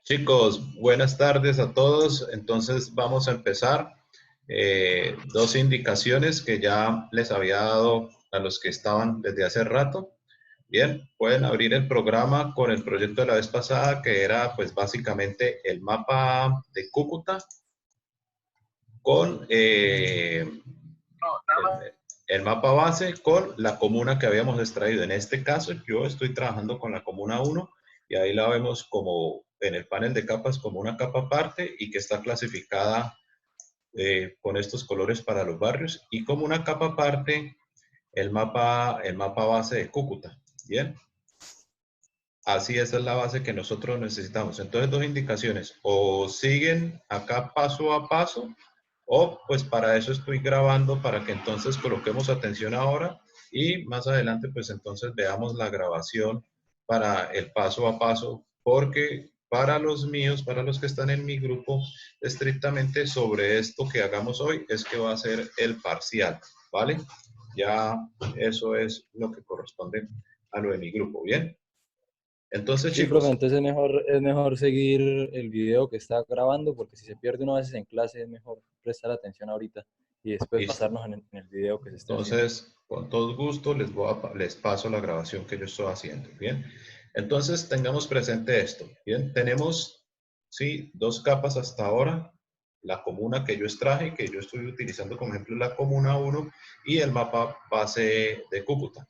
Chicos, buenas tardes a todos. Entonces vamos a empezar. Dos indicaciones que ya les había dado a los que estaban desde hace rato. Bien, pueden abrir el programa con el proyecto de la vez pasada, que era pues básicamente el mapa de Cúcuta con el mapa base con la comuna que habíamos extraído. En este caso, yo estoy trabajando con la comuna 1 y ahí la vemos como en el panel de capas como una capa aparte y que está clasificada con estos colores para los barrios y como una capa aparte el mapa base de Cúcuta. Bien, así esa es la base que nosotros necesitamos. Entonces, dos indicaciones, o siguen acá paso a paso, o pues para eso estoy grabando, para que entonces coloquemos atención ahora y más adelante pues entonces veamos la grabación para el paso a paso, porque para los míos, para los que están en mi grupo, estrictamente sobre esto que hagamos hoy es que va a ser el parcial, ¿vale? Ya eso es lo que corresponde a lo de mi grupo, ¿bien? Entonces, Sí, profe, chicos, entonces es mejor seguir el video que está grabando porque si se pierde uno a veces en clase es mejor prestar atención ahorita y después listo. basarnos en el video que se esté haciendo. Entonces, con todo gusto les paso la grabación que yo estoy haciendo, ¿bien? Entonces, tengamos presente esto, ¿bien? Tenemos, sí, dos capas hasta ahora. La comuna que yo extraje, que yo estoy utilizando como ejemplo la comuna 1 y el mapa base de Cúcuta.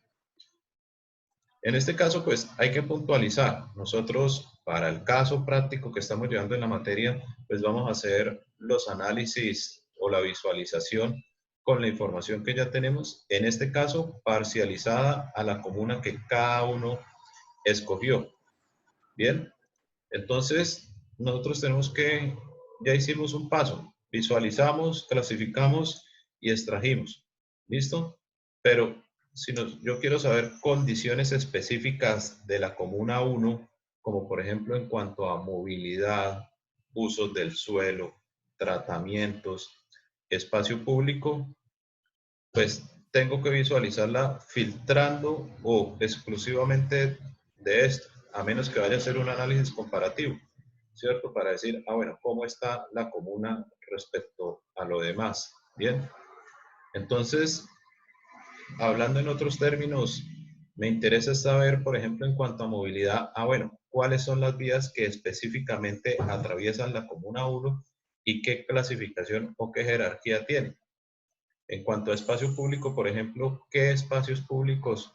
En este caso, pues hay que puntualizar. Nosotros, para el caso práctico que estamos llevando en la materia, pues vamos a hacer los análisis o la visualización con la información que ya tenemos, en este caso parcializada a la comuna que cada uno escogió. Bien, entonces nosotros tenemos que, ya hicimos un paso, visualizamos, clasificamos y extrajimos. ¿Listo? Pero si yo quiero saber condiciones específicas de la comuna 1, como por ejemplo en cuanto a movilidad, usos del suelo, tratamientos, espacio público, pues tengo que visualizarla filtrando o exclusivamente de esto, a menos que vaya a hacer un análisis comparativo, ¿cierto? Para decir, bueno, ¿cómo está la comuna respecto a lo demás? Bien, entonces, hablando en otros términos, me interesa saber, por ejemplo, en cuanto a movilidad, bueno, ¿cuáles son las vías que específicamente atraviesan la comuna 1 y qué clasificación o qué jerarquía tienen? En cuanto a espacio público, por ejemplo, ¿qué espacios públicos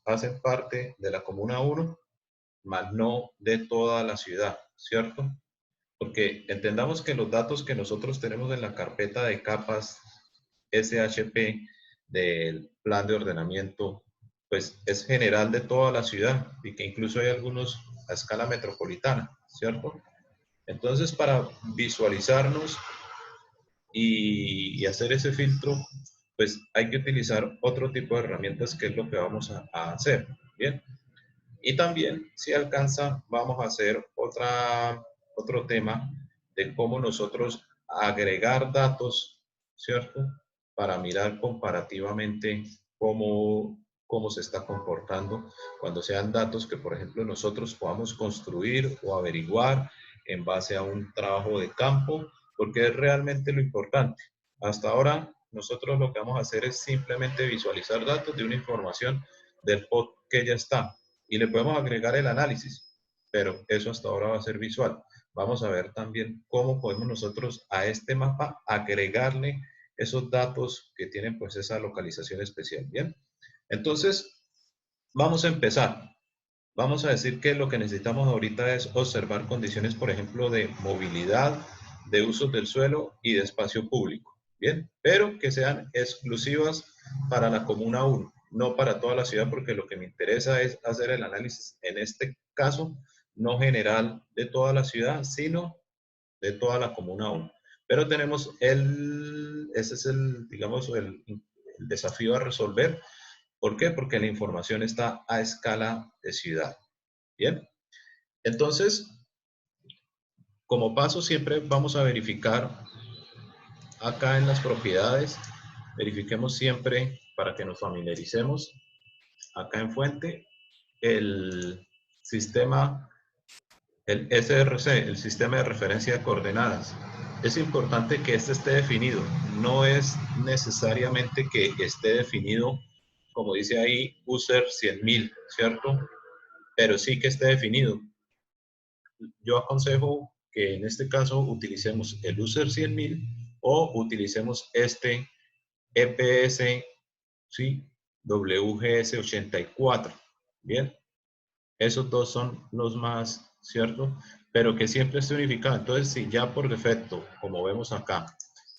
hacen parte de la Comuna 1, más no de toda la ciudad, ¿cierto? Porque entendamos que los datos que nosotros tenemos en la carpeta de capas SHP del plan de ordenamiento, pues es general de toda la ciudad y que incluso hay algunos a escala metropolitana, ¿cierto? Entonces, para visualizarnos y hacer ese filtro, pues hay que utilizar otro tipo de herramientas que es lo que vamos a hacer, ¿bien? Y también, si alcanza, vamos a hacer otro tema de cómo nosotros agregar datos, ¿cierto? Para mirar comparativamente cómo se está comportando cuando sean datos que, por ejemplo, nosotros podamos construir o averiguar en base a un trabajo de campo, porque es realmente lo importante. Hasta ahora, nosotros lo que vamos a hacer es simplemente visualizar datos de una información del POT que ya está y le podemos agregar el análisis, pero eso hasta ahora va a ser visual. Vamos a ver también cómo podemos nosotros a este mapa agregarle esos datos que tienen pues esa localización especial. Bien, entonces vamos a empezar. Vamos a decir que lo que necesitamos ahorita es observar condiciones, por ejemplo, de movilidad, de usos del suelo y de espacio público. Bien, pero que sean exclusivas para la comuna 1, no para toda la ciudad, porque lo que me interesa es hacer el análisis, en este caso, no general de toda la ciudad, sino de toda la comuna 1. Pero tenemos ese es el, digamos, el desafío a resolver. ¿Por qué? Porque la información está a escala de ciudad. Bien, entonces, como paso siempre vamos a verificar acá en las propiedades, verifiquemos siempre para que nos familiaricemos acá en fuente el sistema El SRC, el sistema de referencia de coordenadas. Es importante que este esté definido. No es necesariamente que esté definido, como dice ahí, user 100.000, ¿cierto? Pero sí que esté definido. Yo aconsejo que en este caso utilicemos el user 100.000 o utilicemos este EPS, ¿sí? WGS 84. Bien, esos dos son los más, ¿cierto? Pero que siempre esté unificado. Entonces, si ya por defecto, como vemos acá,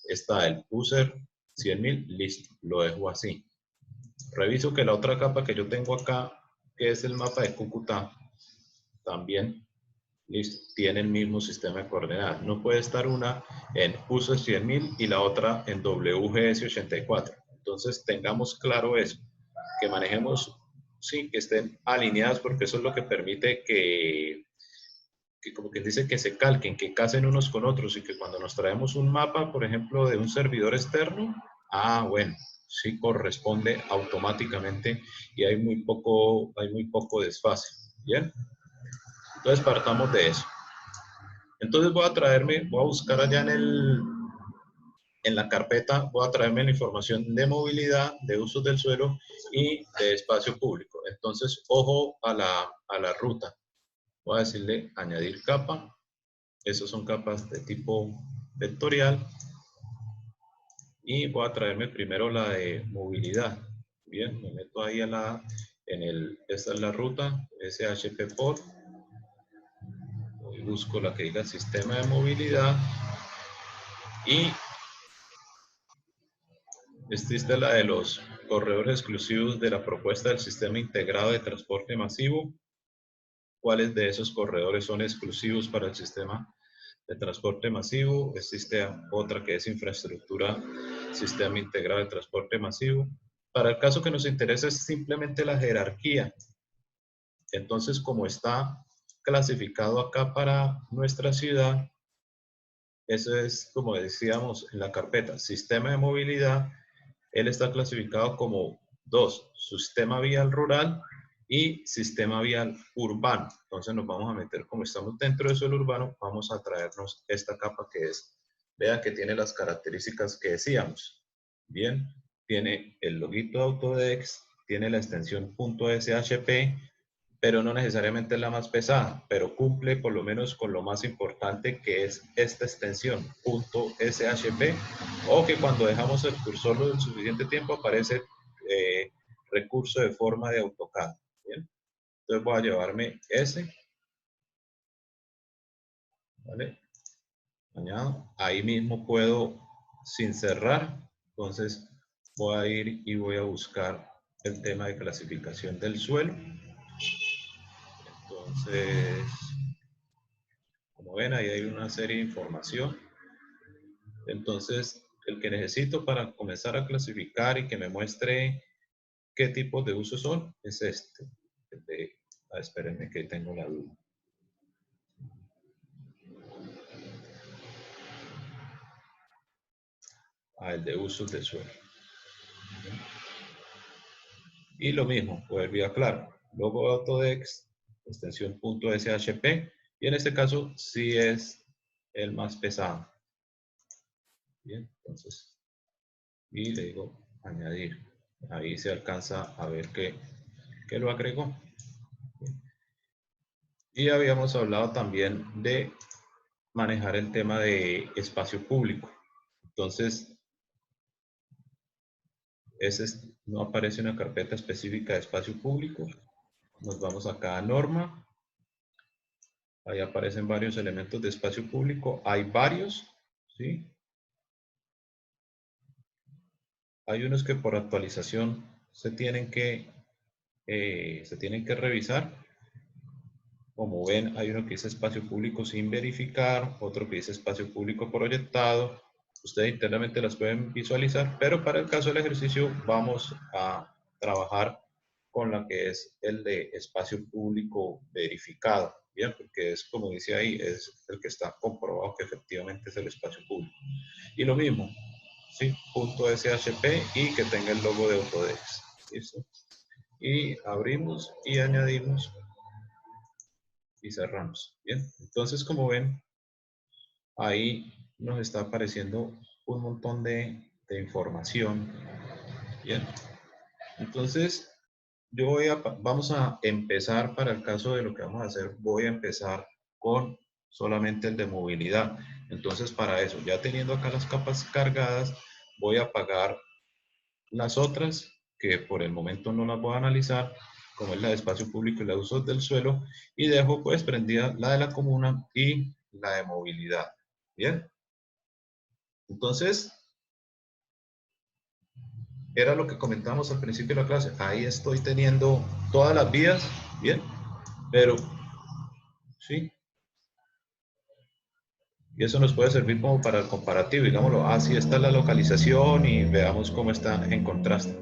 está el user 100.000, listo, lo dejo así. Reviso que la otra capa que yo tengo acá, que es el mapa de Cúcuta, también, listo, tiene el mismo sistema de coordenadas. No puede estar una en user 100.000 y la otra en WGS 84. Entonces, tengamos claro eso, que manejemos, sí, que estén alineadas, porque eso es lo que permite que como quien dice, que se calquen, que casen unos con otros, y que cuando nos traemos un mapa, por ejemplo, de un servidor externo, bueno, sí corresponde automáticamente y hay muy poco desfase. Bien, entonces partamos de eso. Entonces voy a buscar allá en la carpeta, voy a traerme la información de movilidad, de usos del suelo y de espacio público. Entonces, ojo a la ruta. Voy a decirle añadir capa. Esas son capas de tipo vectorial. Y voy a traerme primero la de movilidad. Bien, me meto ahí esta es la ruta, SHP por. Y busco la que diga sistema de movilidad. Y esta es la de los corredores exclusivos de la propuesta del sistema integrado de transporte masivo. ¿Cuáles de esos corredores son exclusivos para el sistema de transporte masivo? Existe otra que es infraestructura, sistema integrado de transporte masivo. Para el caso que nos interesa es simplemente la jerarquía. Entonces, como está clasificado acá para nuestra ciudad, eso es, como decíamos en la carpeta, sistema de movilidad. Él está clasificado como dos, sistema vial rural y sistema vial urbano. Entonces nos vamos a meter, como estamos dentro de suelo urbano, vamos a traernos esta capa que es, vea que tiene las características que decíamos. Bien, tiene el loguito de Autodesk, tiene la extensión .shp, pero no necesariamente es la más pesada, pero cumple por lo menos con lo más importante, que es esta extensión .shp, o que cuando dejamos el cursor lo suficiente tiempo aparece recurso de forma de AutoCAD. ¿Bien? Entonces voy a llevarme ese, ¿vale? Añado. Ahí mismo puedo, sin cerrar, entonces voy a ir y voy a buscar el tema de clasificación del suelo. Entonces, como ven, ahí hay una serie de información. Entonces, el que necesito para comenzar a clasificar y que me muestre qué tipos de usos son es este. Espérenme que tengo la duda. El de usos de suelo. Y lo mismo, poder vía claro. Logo de Autodesk, extensión .shp, y en este caso sí es el más pesado. Bien, entonces, y le digo añadir. Ahí se alcanza a ver que lo agregó. Bien. Y habíamos hablado también de manejar el tema de espacio público. Entonces, no aparece una carpeta específica de espacio público. Nos vamos acá a norma. Ahí aparecen varios elementos de espacio público. Hay varios, ¿sí? Hay unos que por actualización se tienen que revisar. Como ven, hay uno que dice espacio público sin verificar, otro que dice espacio público proyectado. Ustedes internamente las pueden visualizar, pero para el caso del ejercicio vamos a trabajar con la que es el de espacio público verificado, ¿bien? Porque es, como dice ahí, es el que está comprobado que efectivamente es el espacio público. Y lo mismo, ¿sí? .shp y que tenga el logo de Autodesk. ¿Listo? Y abrimos y añadimos. y cerramos. Bien, entonces como ven, ahí nos está apareciendo un montón de información. Bien, entonces vamos a empezar para el caso de lo que vamos a hacer, voy a empezar con solamente el de movilidad. Entonces para eso, ya teniendo acá las capas cargadas, voy a apagar las otras que por el momento no las voy a analizar, como es la de espacio público y la de usos del suelo, y dejo pues prendida la de la comuna y la de movilidad. Bien, entonces era lo que comentábamos al principio de la clase. Ahí estoy teniendo todas las vías, bien, pero sí, y eso nos puede servir como para el comparativo, digámoslo, así está la localización y veamos cómo está en contraste.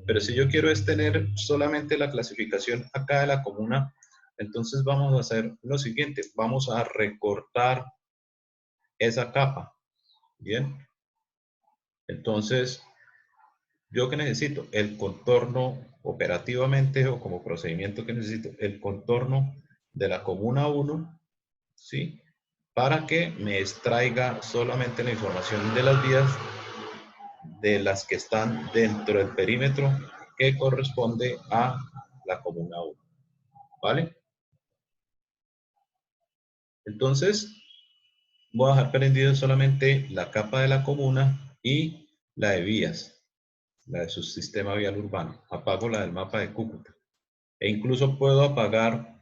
Pero si yo quiero es tener solamente la clasificación acá de la comuna, entonces vamos a hacer lo siguiente, vamos a recortar esa capa, ¿bien? Entonces, ¿yo qué necesito? El contorno operativamente o como procedimiento que necesito, el contorno de la comuna 1, ¿sí? Para que me extraiga solamente la información de las vías de las que están dentro del perímetro que corresponde a la comuna 1, ¿vale? Entonces, voy a dejar prendido solamente la capa de la comuna y la de vías, la de su sistema vial urbano. Apago la del mapa de Cúcuta. E incluso puedo apagar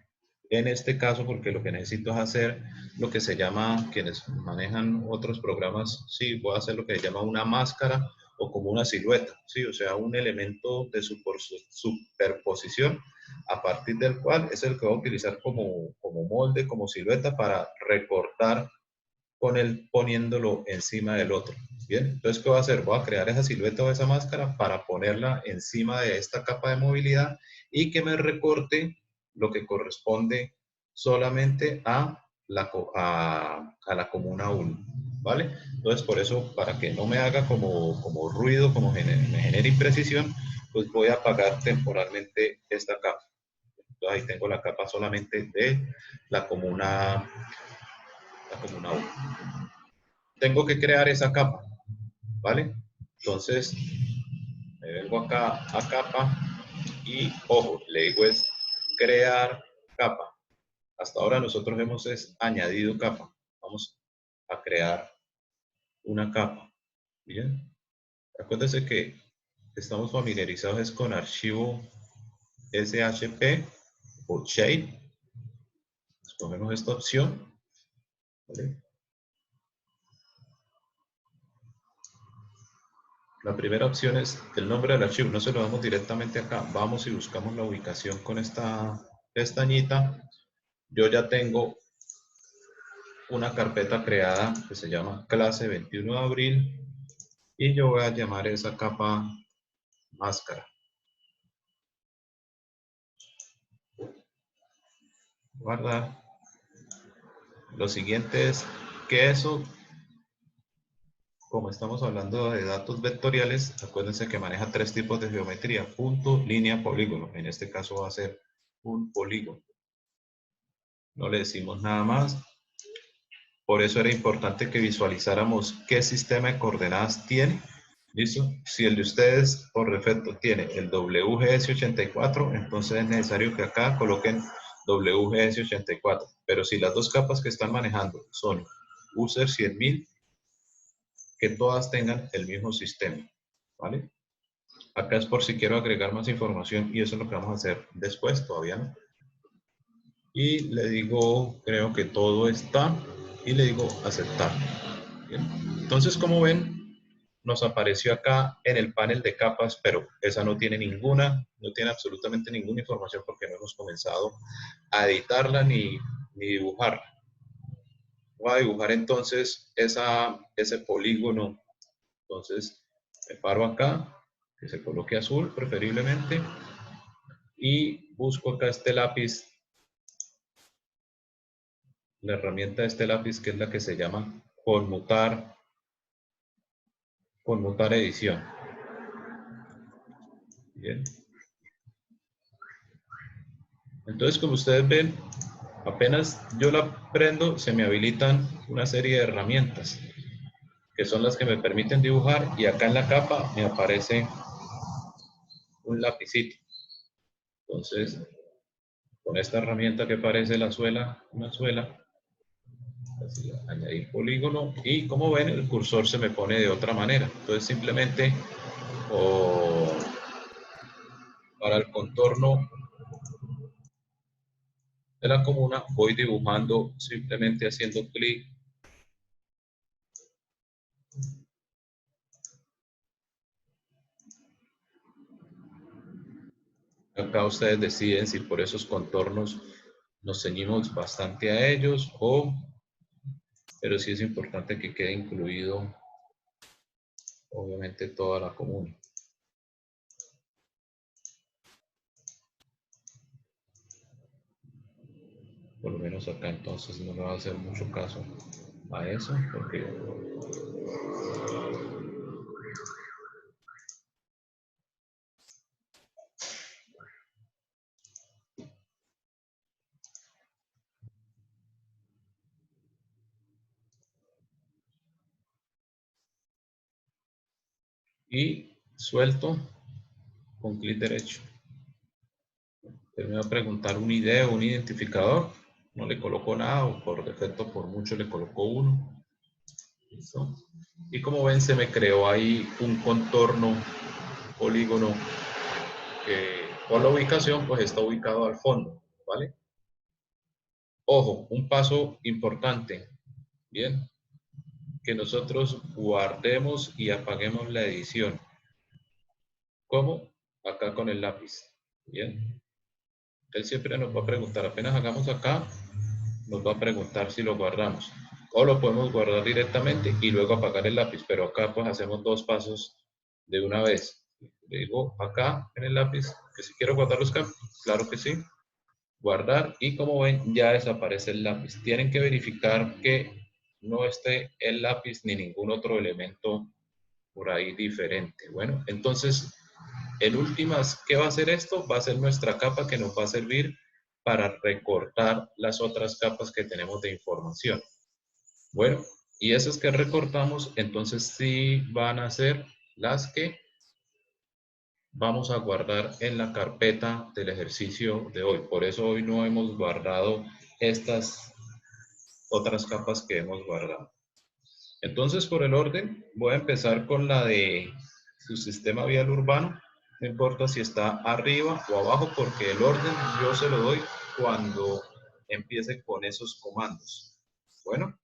en este caso porque lo que necesito es hacer lo que se llama, quienes manejan otros programas, sí, voy a hacer lo que se llama una máscara o como una silueta, sí, o sea, un elemento de superposición a partir del cual es el que voy a utilizar como molde, como silueta para recortar con él poniéndolo encima del otro. Bien, entonces, ¿qué voy a hacer? Voy a crear esa silueta o esa máscara para ponerla encima de esta capa de movilidad y que me recorte lo que corresponde solamente a la comuna 1, ¿vale? Entonces, por eso, para que no me haga como ruido, me genere imprecisión, pues voy a apagar temporalmente esta capa. Entonces, ahí tengo la capa solamente de la comuna 1. Tengo que crear esa capa, ¿vale? Entonces, me vengo acá a capa y, ojo, le digo es crear capa. Hasta ahora nosotros hemos añadido capa. Vamos a crear una capa, ¿bien? Acuérdense que estamos familiarizados con archivo SHP o Shape. Escogemos esta opción, ¿vale? La primera opción es el nombre del archivo, no se lo damos directamente acá. Vamos y buscamos la ubicación con esta pestañita. Yo ya tengo una carpeta creada que se llama clase 21 de abril y yo voy a llamar esa capa máscara. Guardar. Lo siguiente es que eso, como estamos hablando de datos vectoriales, acuérdense que maneja tres tipos de geometría: punto, línea, polígono. En este caso va a ser un polígono. No le decimos nada más. Por eso era importante que visualizáramos qué sistema de coordenadas tiene. ¿Listo? Si el de ustedes por defecto tiene el WGS84, entonces es necesario que acá coloquen WGS84. Pero si las dos capas que están manejando son user 100.000, que todas tengan el mismo sistema. ¿Vale? Acá es por si quiero agregar más información y eso es lo que vamos a hacer después, todavía no. Y le digo, creo que todo está, y le digo aceptar. Bien. Entonces, como ven, nos apareció acá en el panel de capas, pero esa no tiene absolutamente ninguna información porque no hemos comenzado a editarla ni dibujarla. Voy a dibujar entonces ese polígono. Entonces, me paro acá, que se coloque azul preferiblemente, y busco acá este lápiz, la herramienta de este lápiz que es la que se llama conmutar edición. Bien. Entonces, como ustedes ven, Apenas yo la prendo, se me habilitan una serie de herramientas que son las que me permiten dibujar, y acá en la capa me aparece un lapicito. Entonces, con esta herramienta que parece la suela, una suela, así, añadir polígono, y como ven el cursor se me pone de otra manera. Entonces simplemente para el contorno de la comuna voy dibujando simplemente haciendo clic. Acá ustedes deciden si por esos contornos nos ceñimos bastante a ellos, pero sí es importante que quede incluido obviamente toda la comuna. Por lo menos acá entonces no me va a hacer mucho caso a eso, porque y suelto con clic derecho. Él me va a preguntar un ID o un identificador. No le coloco nada, o por defecto por mucho le coloco uno. ¿Listo? Y como ven, se me creó ahí un contorno, polígono, que por la ubicación pues está ubicado al fondo, ¿vale? Ojo, un paso importante, bien, que nosotros guardemos y apaguemos la edición. ¿Cómo? Acá con el lápiz, bien. Él siempre nos va a preguntar, apenas hagamos acá, nos va a preguntar si lo guardamos. O lo podemos guardar directamente y luego apagar el lápiz, pero acá pues hacemos dos pasos de una vez. Le digo acá en el lápiz que si quiero guardar los campos, claro que sí. Guardar, y como ven ya desaparece el lápiz. Tienen que verificar que no esté el lápiz ni ningún otro elemento por ahí diferente. Bueno, entonces en últimas, ¿qué va a hacer esto? Va a ser nuestra capa que nos va a servir para recortar las otras capas que tenemos de información. Bueno, y esas que recortamos, entonces sí van a ser las que vamos a guardar en la carpeta del ejercicio de hoy. Por eso hoy no hemos guardado estas otras capas que hemos guardado. Entonces, por el orden, voy a empezar con la de su sistema vial urbano. No importa si está arriba o abajo, porque el orden yo se lo doy cuando empiece con esos comandos. Bueno,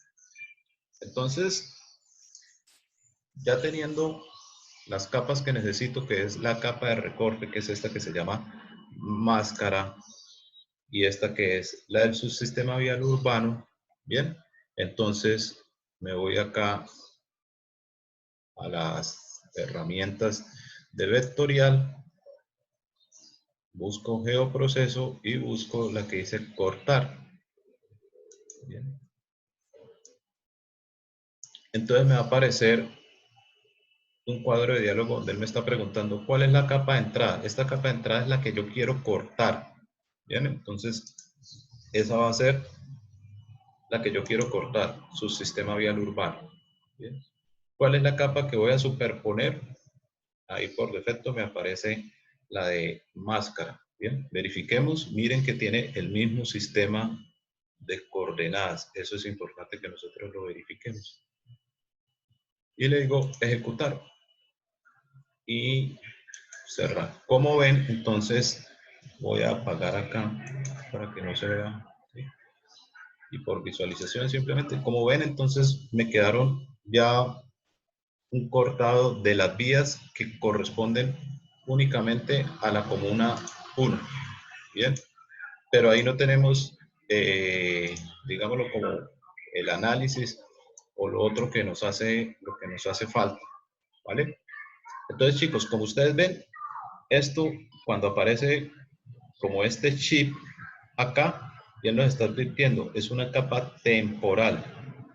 entonces, ya teniendo las capas que necesito, que es la capa de recorte, que es esta que se llama máscara, y esta que es la del subsistema vial urbano, bien, entonces me voy acá a las herramientas de vectorial, busco geoproceso y busco la que dice cortar. Bien. Entonces me va a aparecer un cuadro de diálogo donde él me está preguntando cuál es la capa de entrada. Esta capa de entrada es la que yo quiero cortar. Bien, entonces esa va a ser la que yo quiero cortar, su sistema vial urbano. Bien. ¿Cuál es la capa que voy a superponer? Ahí por defecto me aparece la de máscara. Bien, verifiquemos, miren que tiene el mismo sistema de coordenadas. Eso es importante que nosotros lo verifiquemos. Y le digo ejecutar y cerrar. Como ven, entonces voy a apagar acá para que no se vea. ¿Sí? Y por visualización simplemente, como ven, entonces me quedaron ya un cortado de las vías que corresponden únicamente a la comuna 1. Bien, pero ahí no tenemos, digámoslo, como el análisis o lo otro que nos hace, lo que nos hace falta, ¿vale? Entonces, chicos, como ustedes ven, esto cuando aparece como este chip acá, ya nos está advirtiendo, es una capa temporal,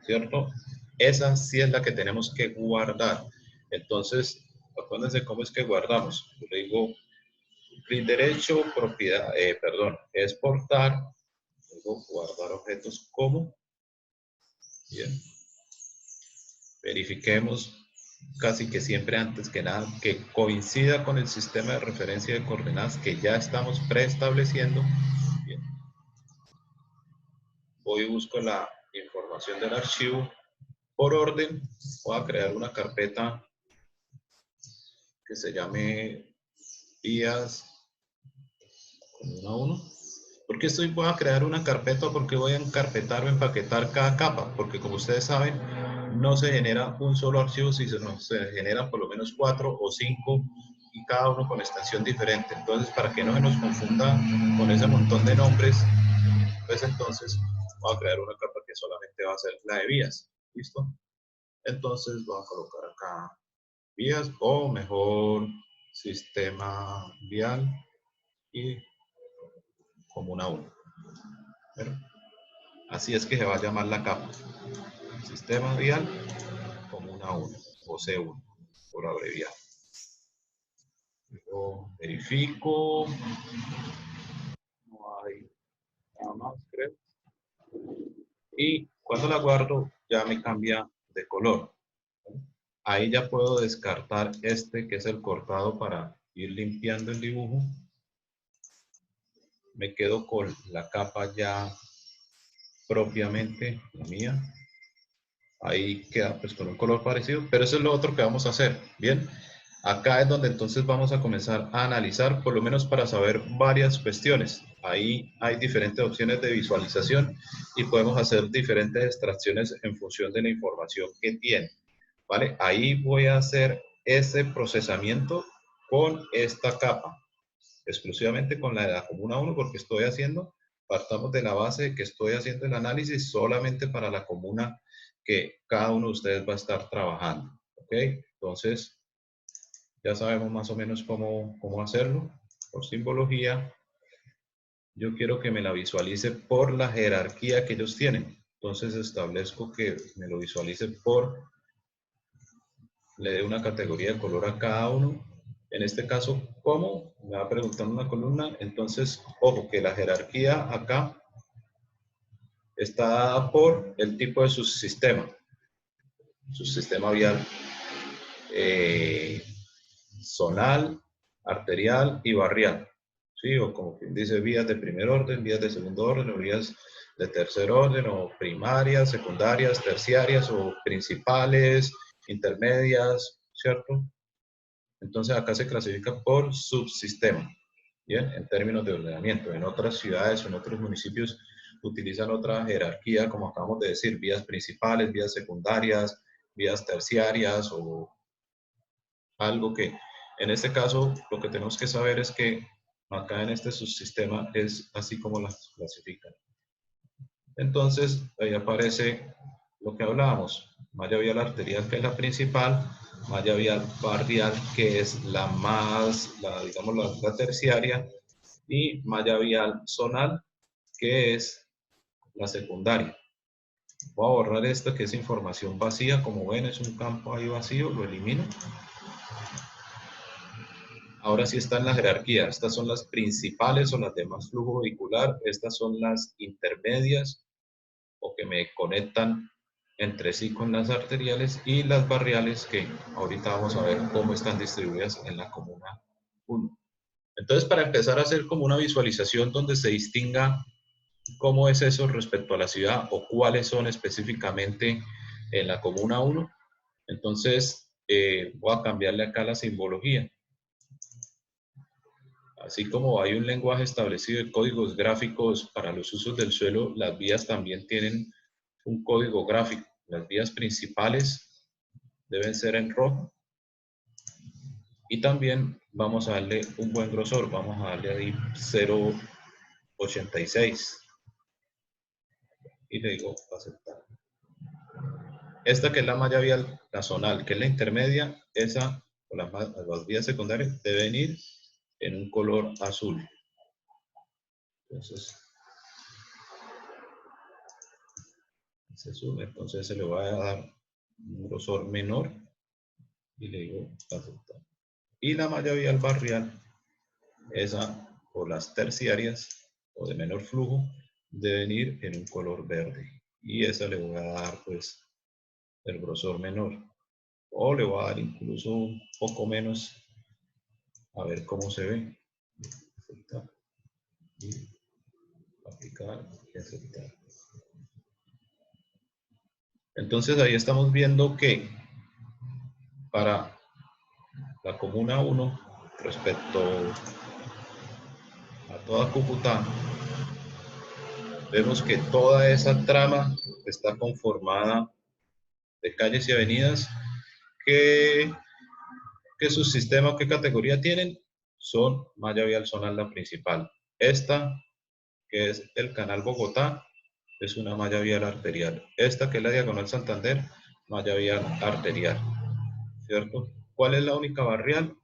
¿cierto? Esa sí es la que tenemos que guardar. Entonces, acuérdense cómo es que guardamos. Yo le digo clic derecho, propiedad, exportar, Luego guardar objetos como. Bien. Verifiquemos casi que siempre antes que nada que coincida con el sistema de referencia de coordenadas que ya estamos preestableciendo. Bien. Voy y busco la información del archivo por orden. Voy a crear una carpeta que se llame vías con 1 a 1. ¿Por qué voy a crear una carpeta? ¿Por qué voy a encarpetar o empaquetar cada capa? Porque como ustedes saben, no se genera un solo archivo, sino se generan por lo menos 4 o 5 y cada uno con extensión diferente. Entonces, para que no se nos confunda con ese montón de nombres, pues entonces voy a crear una capa que solamente va a ser la de vías. ¿Listo? Entonces voy a colocar acá vías o mejor sistema vial y comuna 1. Así es que se va a llamar la capa. Sistema vial comuna 1 o C1 por abreviar. Yo verifico. No hay nada más, creo. Y cuando la guardo ya me cambia de color. Ahí ya puedo descartar este que es el cortado para ir limpiando el dibujo. Me quedo con la capa ya propiamente, la mía. Ahí queda pues con un color parecido, pero eso es lo otro que vamos a hacer, ¿bien? Acá es donde entonces vamos a comenzar a analizar, por lo menos para saber varias cuestiones. Ahí hay diferentes opciones de visualización y podemos hacer diferentes extracciones en función de la información que tiene, ¿vale? Ahí voy a hacer ese procesamiento con esta capa, exclusivamente con la de la comuna 1, porque partamos de la base de que estoy haciendo el análisis solamente para la comuna que cada uno de ustedes va a estar trabajando, ¿ok? Entonces, ya sabemos más o menos cómo hacerlo. Por simbología, yo quiero que me la visualice por la jerarquía que ellos tienen. Entonces, establezco que me lo visualice le dé una categoría de color a cada uno. En este caso, ¿cómo? Me va preguntando una columna. Entonces, ojo, que la jerarquía acá está dada por el tipo de subsistema vial, zonal, arterial y barrial, ¿sí? O como quien dice, vías de primer orden, vías de segundo orden, o vías de tercer orden, o primarias, secundarias, terciarias, o principales, intermedias, ¿cierto? Entonces acá se clasifica por subsistema, ¿bien? En términos de ordenamiento. En otras ciudades o en otros municipios utilizan otra jerarquía, como acabamos de decir, vías principales, vías secundarias, vías terciarias o algo que, en este caso, lo que tenemos que saber es que acá en este subsistema es así como las clasifican. Entonces, ahí aparece lo que hablábamos, malla vial arterial, que es la principal, malla vial barrial, que es la más, digamos, la terciaria, y malla vial zonal, que es la secundaria. Voy a borrar esto que es información vacía, como ven es un campo ahí vacío, lo elimino. Ahora sí está en la jerarquía, estas son las principales o las de más flujo vehicular, estas son las intermedias o que me conectan entre sí con las arteriales y las barriales que ahorita vamos a ver cómo están distribuidas en la comuna 1. Entonces, para empezar a hacer como una visualización donde se distinga cómo es eso respecto a la ciudad o cuáles son específicamente en la comuna 1, entonces voy a cambiarle acá la simbología. Así como hay un lenguaje establecido de códigos gráficos para los usos del suelo, las vías también tienen un código gráfico. Las vías principales deben ser en rojo. Y también vamos a darle un buen grosor. Vamos a darle ahí 0,86. Y le digo aceptar. Esta que es la malla vial, la zonal, que es la intermedia, esa, o las vías secundarias, deben ir en un color azul. Entonces, se sube, entonces se le va a dar un grosor menor y le digo aceptar. Y la malla vial barrial, esa por las terciarias o de menor flujo, deben ir en un color verde. Y esa le voy a dar pues el grosor menor. O le voy a dar incluso un poco menos, a ver cómo se ve. Aceptar y aplicar y aceptar. Entonces ahí estamos viendo que para la comuna 1, respecto a toda Cúcuta, vemos que toda esa trama está conformada de calles y avenidas que, su sistema o qué categoría tienen, son malla vial zonal la principal. Esta, que es el canal Bogotá, es una malla vial arterial. Esta, que es la diagonal Santander, malla vial arterial, ¿cierto? ¿Cuál es la única barrial?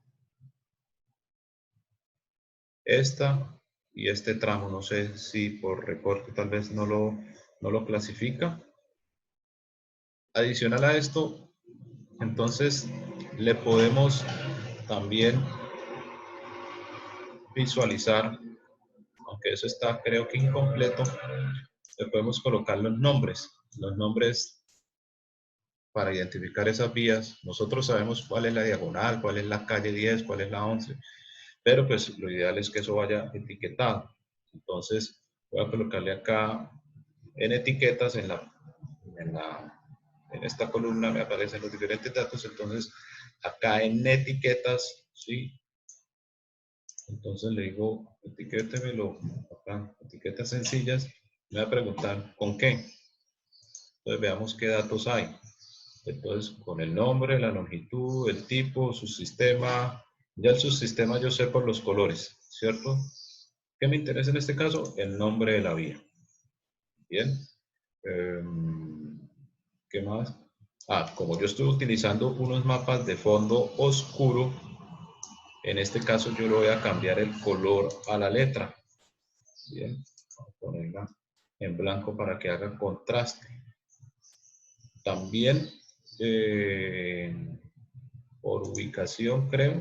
Esta y este tramo. No sé si por recorte tal vez no lo clasifica. Adicional a esto, entonces le podemos también visualizar, aunque eso está creo que incompleto, le podemos colocar los nombres para identificar esas vías. Nosotros sabemos cuál es la diagonal, cuál es la calle 10, cuál es la 11, pero pues lo ideal es que eso vaya etiquetado. Entonces voy a colocarle acá en etiquetas, en esta columna me aparecen los diferentes datos. Entonces acá en etiquetas, ¿sí? Entonces le digo, etiquétemelo acá, etiquetas sencillas. Me va a preguntar con qué. Entonces veamos qué datos hay. Entonces con el nombre, la longitud, el tipo, subsistema. Ya el subsistema yo sé por los colores, ¿cierto? ¿Qué me interesa en este caso? El nombre de la vía. Bien. ¿Qué más? Como yo estoy utilizando unos mapas de fondo oscuro, en este caso yo le voy a cambiar el color a la letra. Bien, vamos a ponerla en blanco para que haga contraste. También, por ubicación creo,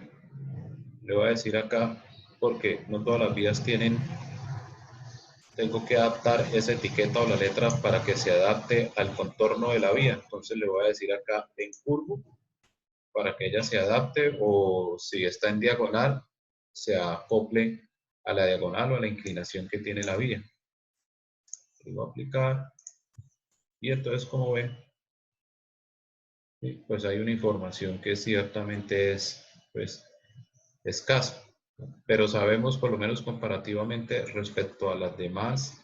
le voy a decir acá, porque no todas las vías tengo que adaptar esa etiqueta o la letra para que se adapte al contorno de la vía. Entonces le voy a decir acá en curvo, para que ella se adapte, o si está en diagonal, se acople a la diagonal o a la inclinación que tiene la vía. Digo aplicar, y entonces como ven, pues hay una información que ciertamente es pues escasa, pero sabemos por lo menos comparativamente respecto a las demás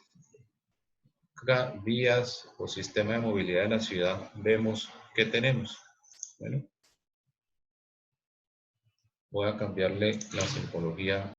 vías o sistema de movilidad de la ciudad, vemos que tenemos. Bueno, voy a cambiarle la simbología